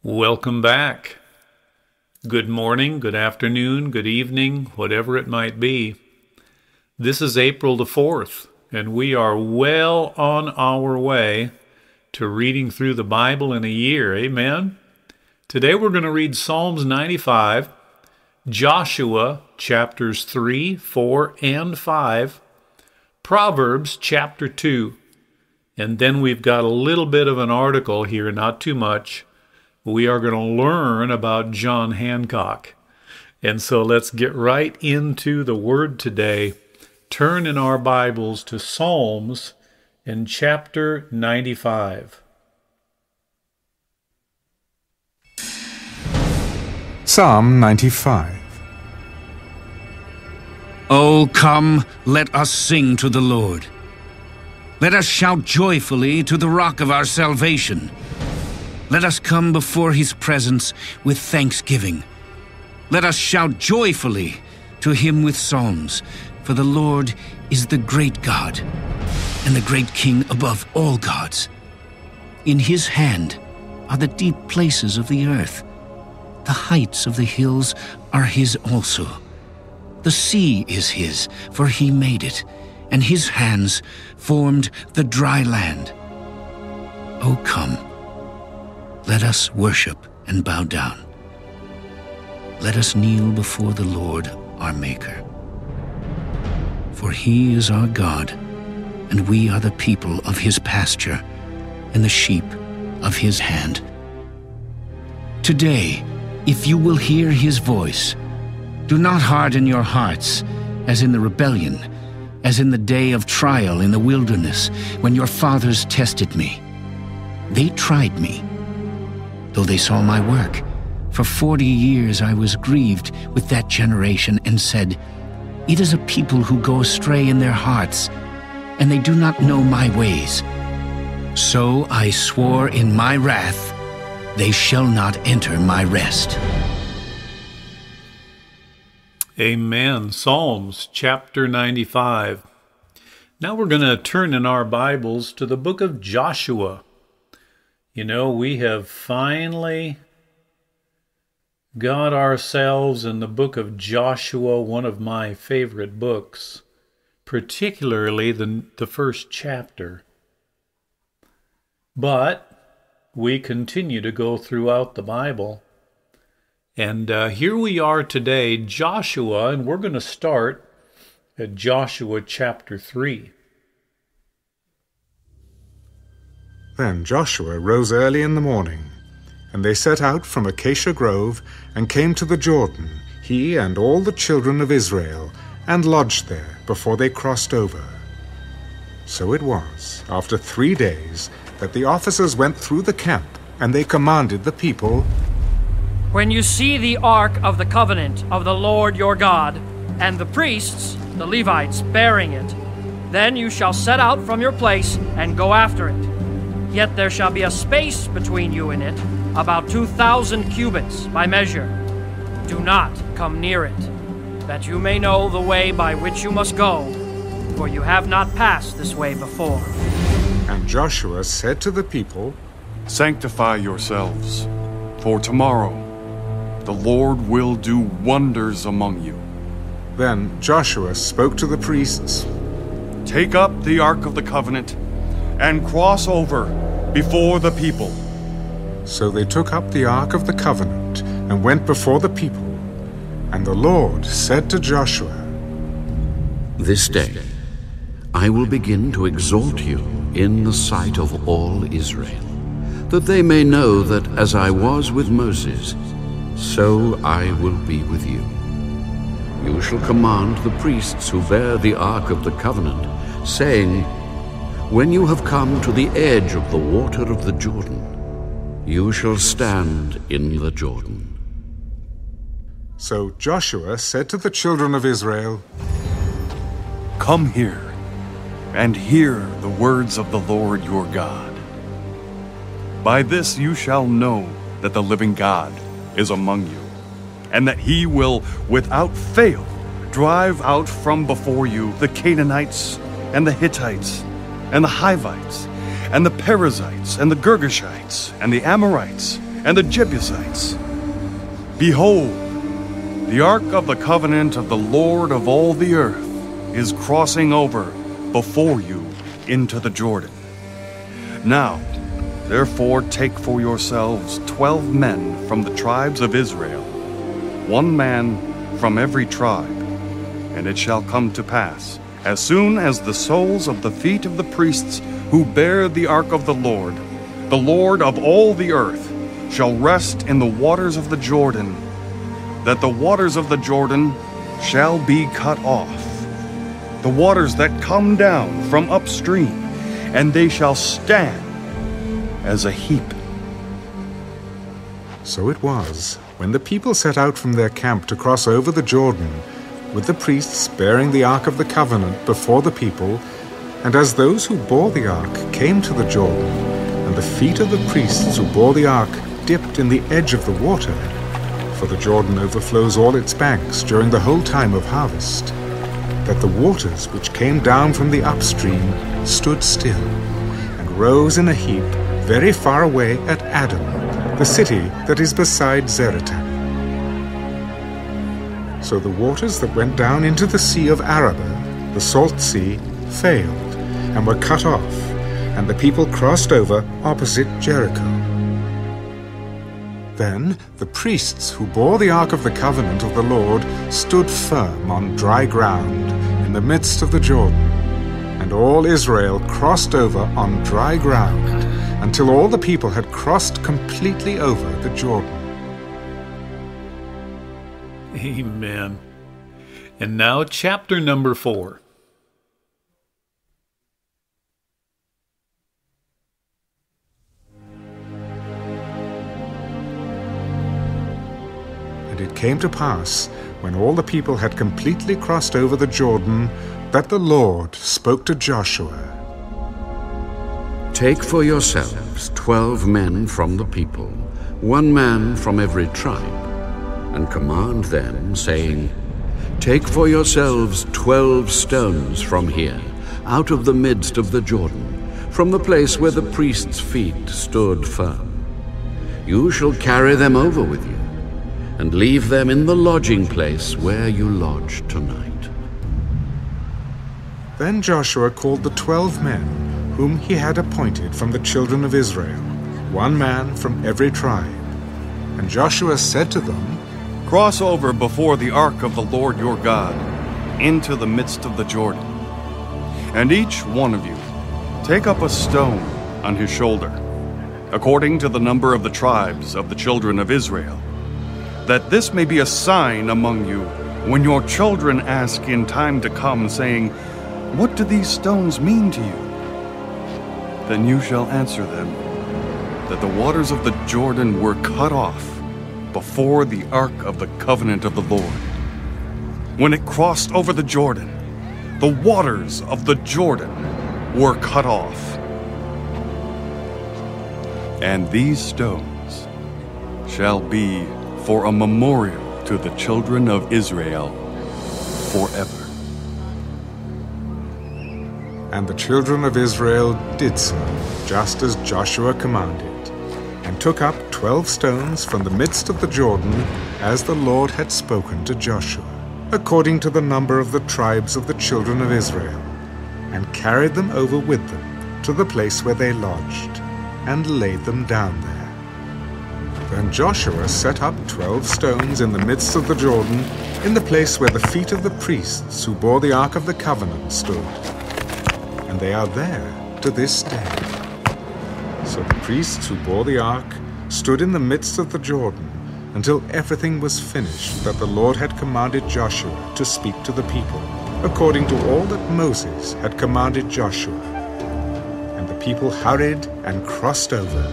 Welcome back. Good morning, good afternoon, good evening, whatever it might be. This is April the 4th, and we are well on our way to reading through the Bible in a year. Amen? Today we're going to read Psalms 95, Joshua chapters 3, 4, and 5, Proverbs chapter 2, and then we've got a little bit of an article here, not too much. We are going to learn about John Hancock. And so let's get right into the Word today. Turn in our Bibles to Psalms in chapter 95. Psalm 95. Oh, come, let us sing to the Lord. Let us shout joyfully to the rock of our salvation. Let us come before his presence with thanksgiving. Let us shout joyfully to him with psalms, for the Lord is the great God, and the great King above all gods. In his hand are the deep places of the earth. The heights of the hills are his also. The sea is his, for he made it, and his hands formed the dry land. O come, let us worship and bow down. Let us kneel before the Lord our Maker. For he is our God, and we are the people of his pasture, and the sheep of his hand. Today, if you will hear his voice, do not harden your hearts, as in the rebellion, as in the day of trial in the wilderness, when your fathers tested me. They tried me, though they saw my work. For 40 years I was grieved with that generation and said, it is a people who go astray in their hearts, and they do not know my ways. So I swore in my wrath, they shall not enter my rest. Amen. Psalms chapter 95. Now we're going to turn in our Bibles to the book of Joshua. You know, we have finally got ourselves in the book of Joshua, one of my favorite books, particularly the first chapter. But we continue to go throughout the Bible. And here we are today, Joshua, and we're going to start at Joshua chapter 3. Then Joshua rose early in the morning, and they set out from Acacia Grove and came to the Jordan, he and all the children of Israel, and lodged there before they crossed over. So it was, after 3 days, that the officers went through the camp, and they commanded the people, when you see the ark of the covenant of the Lord your God, and the priests, the Levites, bearing it, then you shall set out from your place and go after it. Yet there shall be a space between you and it, about 2,000 cubits by measure. Do not come near it, that you may know the way by which you must go, for you have not passed this way before. And Joshua said to the people, sanctify yourselves, for tomorrow the Lord will do wonders among you. Then Joshua spoke to the priests, take up the Ark of the Covenant and cross over before the people. So they took up the Ark of the Covenant and went before the people. And the Lord said to Joshua, this day I will begin to exalt you in the sight of all Israel, that they may know that as I was with Moses, so I will be with you. You shall command the priests who bear the Ark of the Covenant, saying, when you have come to the edge of the water of the Jordan, you shall stand in the Jordan. So Joshua said to the children of Israel, come here and hear the words of the Lord your God. By this you shall know that the living God is among you, and that he will, without fail, drive out from before you the Canaanites and the Hittites and the Hivites and the Perizzites and the Girgashites and the Amorites and the Jebusites. Behold, the ark of the covenant of the Lord of all the earth is crossing over before you into the Jordan. Now, therefore, take for yourselves 12 men from the tribes of Israel, 1 man from every tribe. And it shall come to pass, as soon as the soles of the feet of the priests who bear the ark of the Lord of all the earth, shall rest in the waters of the Jordan, that the waters of the Jordan shall be cut off, the waters that come down from upstream, and they shall stand as a heap. So it was, when the people set out from their camp to cross over the Jordan, with the priests bearing the Ark of the Covenant before the people, and as those who bore the Ark came to the Jordan, and the feet of the priests who bore the Ark dipped in the edge of the water, for the Jordan overflows all its banks during the whole time of harvest, that the waters which came down from the upstream stood still, and rose in a heap very far away at Adam, the city that is beside Zaretan. So the waters that went down into the sea of Arabah, the salt sea, failed, and were cut off, and the people crossed over opposite Jericho. Then the priests who bore the Ark of the Covenant of the Lord stood firm on dry ground in the midst of the Jordan, and all Israel crossed over on dry ground until all the people had crossed completely over the Jordan. Amen. And now chapter number 4. And it came to pass, when all the people had completely crossed over the Jordan, that the Lord spoke to Joshua. Take for yourselves 12 men from the people, 1 man from every tribe, and command them, saying, Take for yourselves 12 stones from here, out of the midst of the Jordan, from the place where the priests' feet stood firm. You shall carry them over with you, and leave them in the lodging place where you lodge tonight. Then Joshua called the 12 men whom he had appointed from the children of Israel, 1 man from every tribe. And Joshua said to them, Cross over before the ark of the Lord your God into the midst of the Jordan. And each one of you take up a stone on his shoulder, according to the number of the tribes of the children of Israel, that this may be a sign among you when your children ask in time to come, saying, What do these stones mean to you? Then you shall answer them, that the waters of the Jordan were cut off before the ark of the covenant of the Lord. When it crossed over the Jordan, the waters of the Jordan were cut off. And these stones shall be for a memorial to the children of Israel forever. And the children of Israel did so, just as Joshua commanded, and took up 12 stones from the midst of the Jordan, as the Lord had spoken to Joshua, according to the number of the tribes of the children of Israel, and carried them over with them to the place where they lodged, and laid them down there. Then Joshua set up 12 stones in the midst of the Jordan, in the place where the feet of the priests who bore the Ark of the Covenant stood. And they are there to this day. So the priests who bore the ark stood in the midst of the Jordan until everything was finished that the Lord had commanded Joshua to speak to the people, according to all that Moses had commanded Joshua. And the people hurried and crossed over.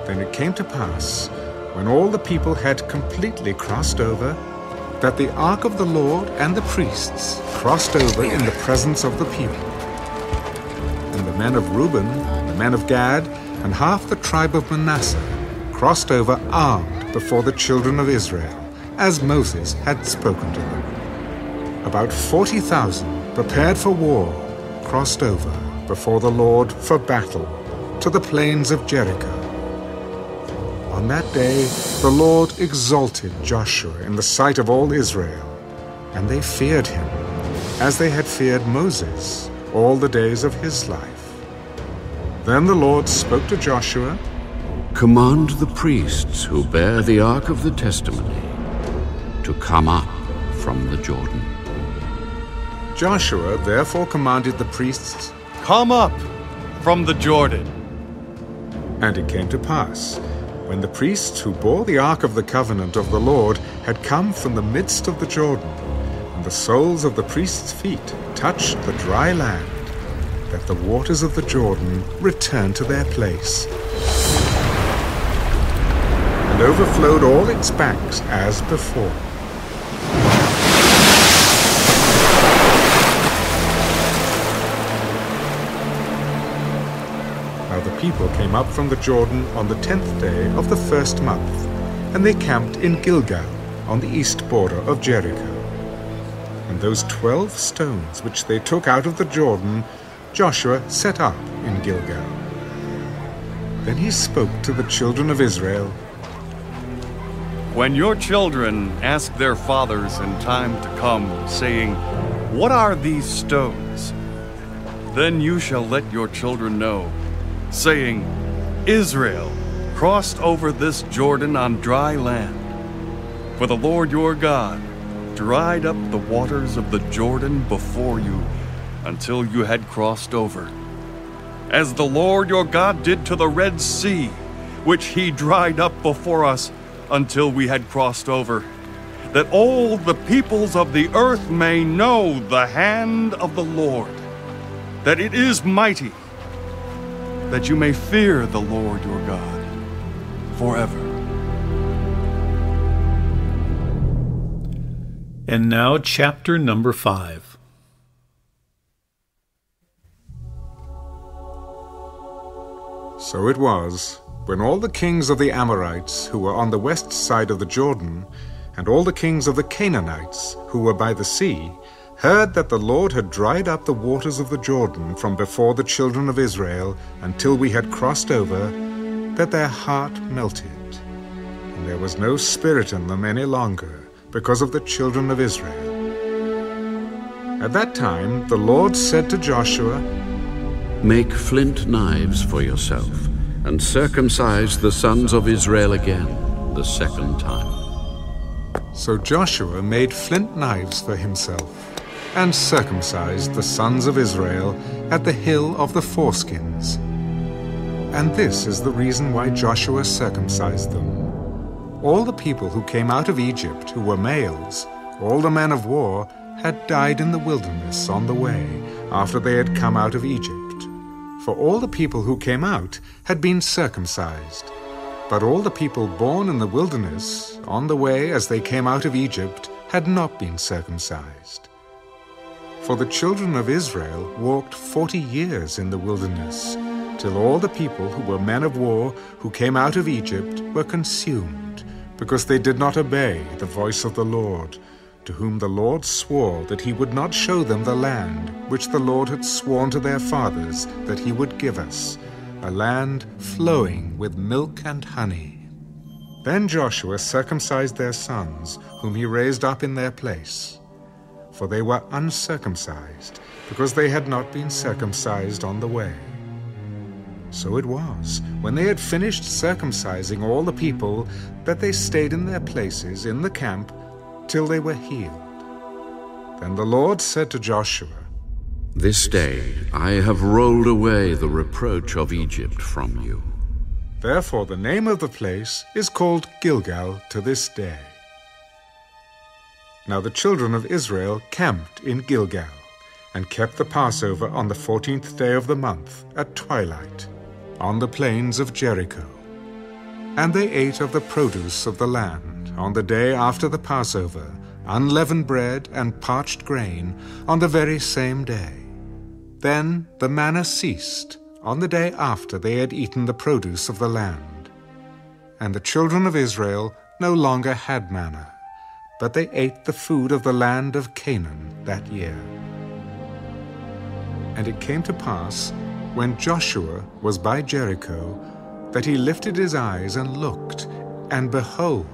Then it came to pass, when all the people had completely crossed over, that the ark of the Lord and the priests crossed over in the presence of the people. And the men of Reuben, the men of Gad, and half the tribe of Manasseh crossed over armed before the children of Israel, as Moses had spoken to them. About 40,000, prepared for war, crossed over before the Lord for battle to the plains of Jericho. On that day the Lord exalted Joshua in the sight of all Israel, and they feared him, as they had feared Moses all the days of his life. Then the Lord spoke to Joshua, "Command the priests who bear the Ark of the Testimony to come up from the Jordan." Joshua therefore commanded the priests, Come up from the Jordan. and it came to pass, when the priests who bore the Ark of the Covenant of the Lord had come from the midst of the Jordan, and the soles of the priests' feet touched the dry land, that the waters of the Jordan returned to their place, and overflowed all its banks as before. Now the people came up from the Jordan on the 10th day of the first month, and they camped in Gilgal on the east border of Jericho. And those 12 stones which they took out of the Jordan, Joshua set up in Gilgal. Then he spoke to the children of Israel, When your children ask their fathers in time to come, saying, What are these stones? Then you shall let your children know, saying, Israel crossed over this Jordan on dry land. For the Lord your God dried up the waters of the Jordan before you until you had crossed over, as the Lord your God did to the Red Sea, which he dried up before us until we had crossed over, that all the peoples of the earth may know the hand of the Lord, that it is mighty, that you may fear the Lord your God forever. And now chapter number 5. So it was, when all the kings of the Amorites who were on the west side of the Jordan, and all the kings of the Canaanites who were by the sea, heard that the Lord had dried up the waters of the Jordan from before the children of Israel until we had crossed over, that their heart melted, and there was no spirit in them any longer because of the children of Israel. At that time the Lord said to Joshua, Make flint knives for yourself, and circumcise the sons of Israel again the second time. So Joshua made flint knives for himself, and circumcised the sons of Israel at the hill of the foreskins. And this is the reason why Joshua circumcised them. All the people who came out of Egypt who were males, all the men of war, had died in the wilderness on the way after they had come out of Egypt. For all the people who came out had been circumcised, but all the people born in the wilderness on the way as they came out of Egypt had not been circumcised. For the children of Israel walked 40 years in the wilderness, till all the people who were men of war who came out of Egypt were consumed, because they did not obey the voice of the Lord, to whom the Lord swore that he would not show them the land which the Lord had sworn to their fathers that he would give us, a land flowing with milk and honey. Then Joshua circumcised their sons, whom he raised up in their place, for they were uncircumcised, because they had not been circumcised on the way. So it was, when they had finished circumcising all the people, that they stayed in their places in the camp till they were healed. Then the Lord said to Joshua, This day I have rolled away the reproach of Egypt from you. Therefore the name of the place is called Gilgal to this day. Now the children of Israel camped in Gilgal, and kept the Passover on the 14th day of the month at twilight, on the plains of Jericho. And they ate of the produce of the land on the day after the Passover, unleavened bread and parched grain on the very same day. Then the manna ceased on the day after they had eaten the produce of the land. And the children of Israel no longer had manna, but they ate the food of the land of Canaan that year. And it came to pass, when Joshua was by Jericho, that he lifted his eyes and looked, and behold,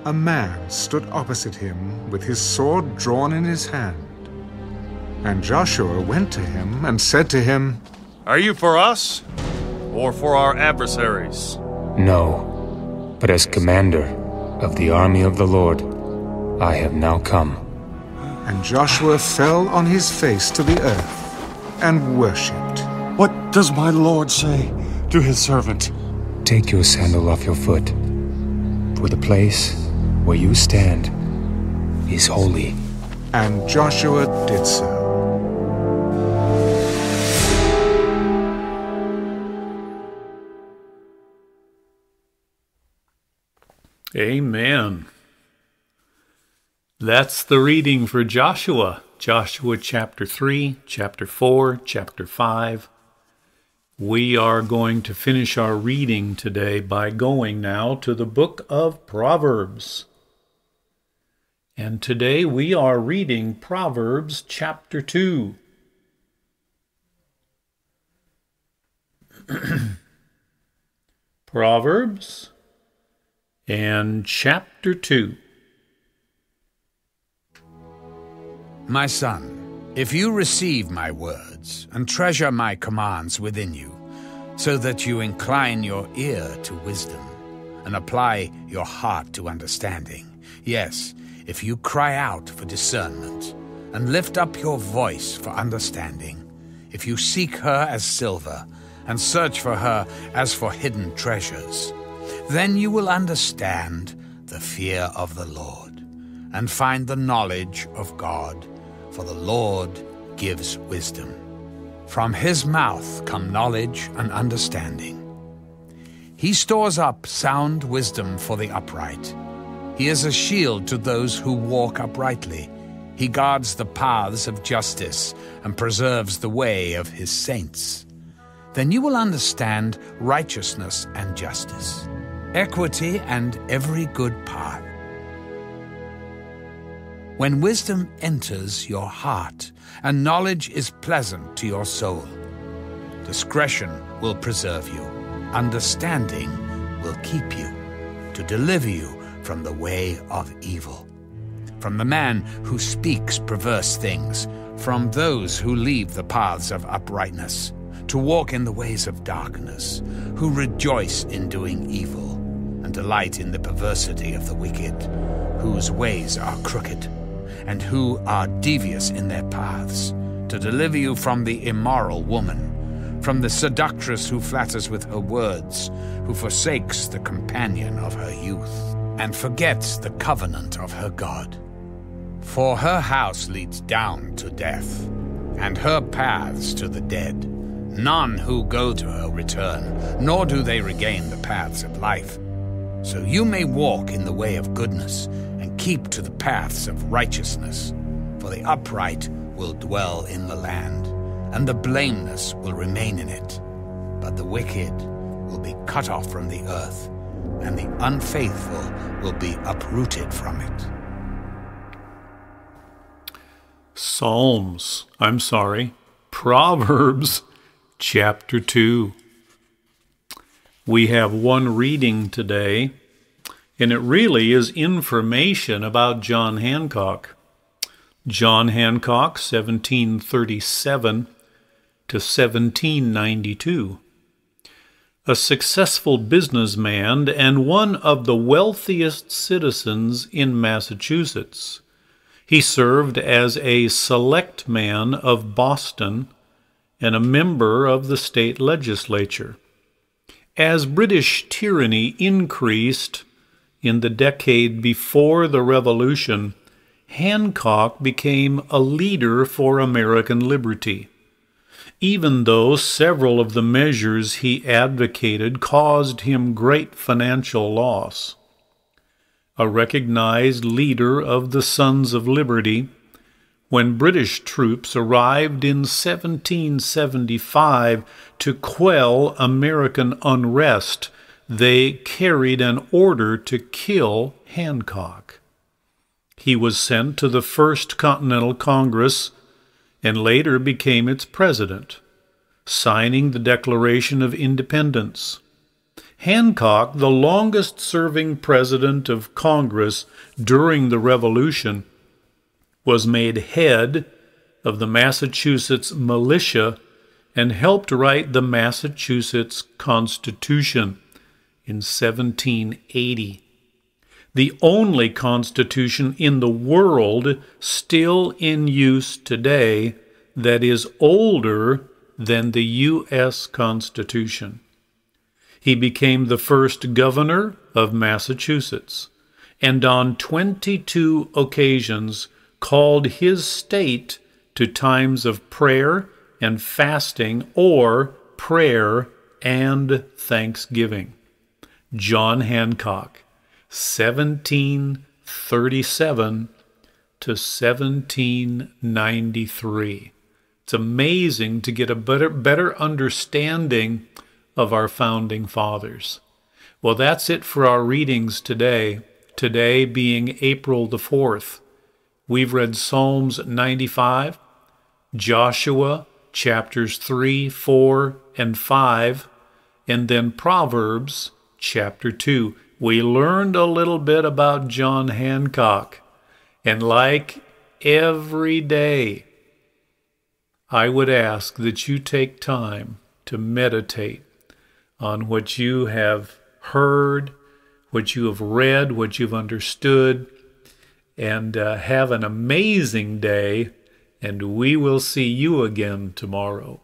a man stood opposite him with his sword drawn in his hand. And Joshua went to him and said to him, Are you for us, or for our adversaries? No, but as commander of the army of the Lord, I have now come. And Joshua fell on his face to the earth and worshipped. What does my Lord say to his servant? Take your sandal off your foot, for the place where you stand is holy. And Joshua did so. Amen. That's the reading for Joshua. Joshua chapter 3, chapter 4, chapter 5. We are going to finish our reading today by going now to the book of Proverbs. And today we are reading Proverbs chapter 2. Proverbs and chapter 2. My son, if you receive my words and treasure my commands within you, so that you incline your ear to wisdom and apply your heart to understanding, yes, if you cry out for discernment and lift up your voice for understanding, if you seek her as silver and search for her as for hidden treasures, then you will understand the fear of the Lord and find the knowledge of God, for the Lord gives wisdom. From his mouth come knowledge and understanding. He stores up sound wisdom for the upright. He is a shield to those who walk uprightly. He guards the paths of justice and preserves the way of his saints. Then you will understand righteousness and justice, equity and every good path. When wisdom enters your heart and knowledge is pleasant to your soul, discretion will preserve you, understanding will keep you, to deliver you from the way of evil, from the man who speaks perverse things, from those who leave the paths of uprightness, to walk in the ways of darkness, who rejoice in doing evil, and delight in the perversity of the wicked, whose ways are crooked, and who are devious in their paths, to deliver you from the immoral woman, from the seductress who flatters with her words, who forsakes the companion of her youth, and forgets the covenant of her God. For her house leads down to death, and her paths to the dead. None who go to her return, nor do they regain the paths of life. So you may walk in the way of goodness, and keep to the paths of righteousness. For the upright will dwell in the land, and the blameless will remain in it. But the wicked will be cut off from the earth, and the unfaithful will be uprooted from it. Proverbs chapter 2. We have one reading today, and it really is information about John Hancock. John Hancock, 1737 to 1792. A successful businessman and one of the wealthiest citizens in Massachusetts. He served as a selectman of Boston and a member of the state legislature. As British tyranny increased in the decade before the Revolution, Hancock became a leader for American liberty, even though several of the measures he advocated caused him great financial loss. A recognized leader of the Sons of Liberty, when British troops arrived in 1775 to quell American unrest, they carried an order to kill Hancock. He was sent to the First Continental Congress and later became its president, signing the Declaration of Independence. Hancock, the longest-serving president of Congress during the Revolution, was made head of the Massachusetts militia and helped write the Massachusetts Constitution in 1780. The only constitution in the world still in use today that is older than the U.S. Constitution. He became the first governor of Massachusetts, and on 22 occasions called his state to times of prayer and fasting, or prayer and thanksgiving. John Hancock, 1737 to 1793. It's amazing to get a better understanding of our founding fathers. Well, that's it for our readings today. Today being April the 4th. We've read Psalms 95, Joshua chapters 3, 4, and 5, and then Proverbs chapter 2. We learned a little bit about John Hancock, and like every day, I would ask that you take time to meditate on what you have heard, what you have read, what you've understood, and have an amazing day, and we will see you again tomorrow.